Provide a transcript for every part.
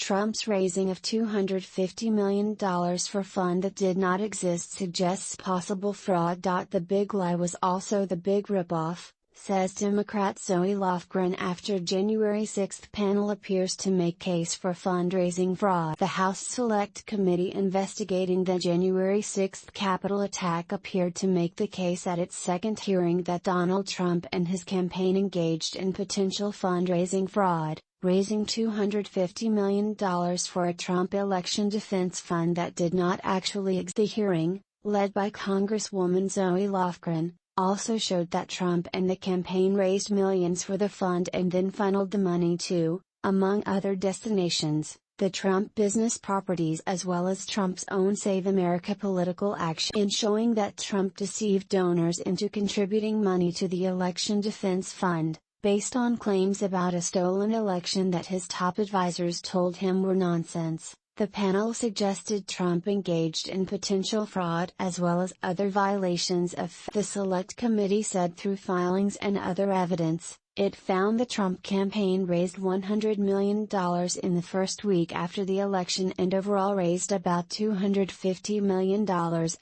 Trump's raising of $250 million for fund that did not exist suggests possible fraud. The big lie was also the big ripoff, says Democrat Zoe Lofgren after January 6 panel appears to make case for fundraising fraud. The House Select Committee investigating the January 6 Capitol attack appeared to make the case at its second hearing that Donald Trump and his campaign engaged in potential fundraising fraud, raising $250 million for a Trump election defense fund that did not actually exist. The hearing, led by Congresswoman Zoe Lofgren, also showed that Trump and the campaign raised millions for the fund and then funneled the money to, among other destinations, the Trump business properties as well as Trump's own Save America political action. In showing that Trump deceived donors into contributing money to the election defense fund, based on claims about a stolen election that his top advisors told him were nonsense, the panel suggested Trump engaged in potential fraud as well as other violations of the Select Committee said through filings and other evidence. It found the Trump campaign raised $100 million in the first week after the election and overall raised about $250 million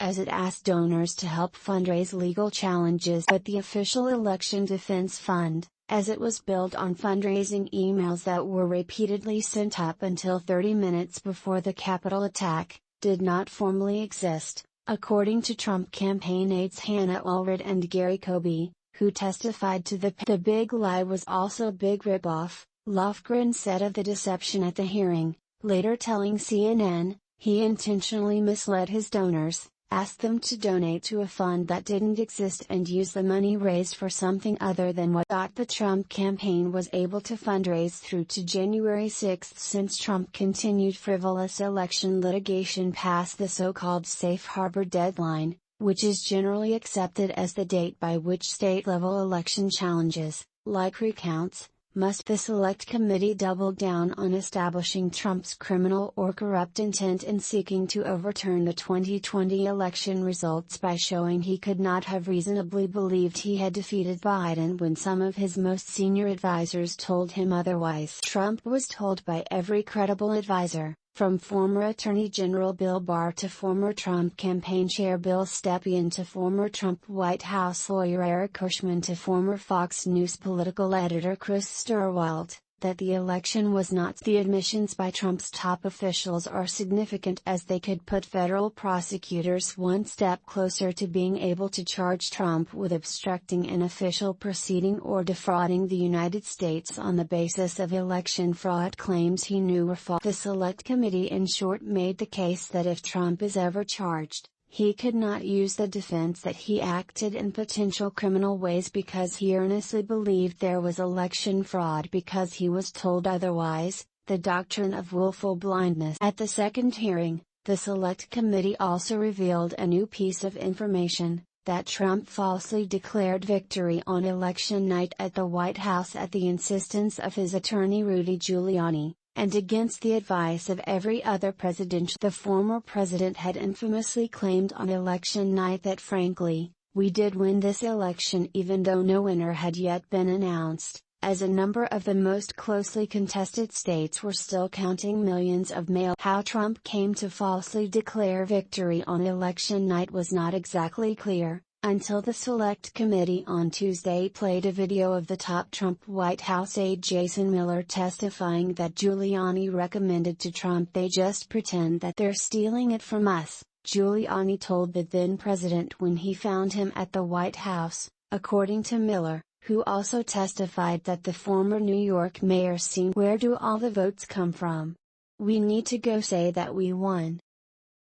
as it asked donors to help fundraise legal challenges. But the official election defense fund, as it was built on fundraising emails that were repeatedly sent up until 30 minutes before the Capitol attack, did not formally exist, according to Trump campaign aides Hannah Allred and Gary Kobe, who testified to the big lie was also a big ripoff, Lofgren said of the deception at the hearing, later telling CNN, he intentionally misled his donors, asked them to donate to a fund that didn't exist and use the money raised for something other than what the Trump campaign was able to fundraise through to January 6 since Trump continued frivolous election litigation past the so-called safe harbor deadline, which is generally accepted as the date by which state-level election challenges, like recounts, must. The Select Committee doubled down on establishing Trump's criminal or corrupt intent in seeking to overturn the 2020 election results by showing he could not have reasonably believed he had defeated Biden when some of his most senior advisors told him otherwise. Trump was told by every credible advisor, from former Attorney General Bill Barr to former Trump campaign chair Bill Stepien to former Trump White House lawyer Eric Hirschman to former Fox News political editor Chris Sturwalt, that the election was not. The admissions by Trump's top officials are significant as they could put federal prosecutors one step closer to being able to charge Trump with obstructing an official proceeding or defrauding the United States on the basis of election fraud claims he knew were false. The Select Committee in short made the case that if Trump is ever charged, he could not use the defense that he acted in potential criminal ways because he earnestly believed there was election fraud because he was told otherwise, the doctrine of willful blindness. At the second hearing, the Select Committee also revealed a new piece of information, that Trump falsely declared victory on election night at the White House at the insistence of his attorney Rudy Giuliani, and against the advice of every other president. The former president had infamously claimed on election night that frankly, we did win this election even though no winner had yet been announced, as a number of the most closely contested states were still counting millions of mail. How Trump came to falsely declare victory on election night was not exactly clear, until the Select Committee on Tuesday played a video of the top Trump White House aide Jason Miller testifying that Giuliani recommended to Trump they just pretend that they're stealing it from us, Giuliani told the then president when he found him at the White House, according to Miller, who also testified that the former New York mayor seemed, where do all the votes come from? We need to go say that we won.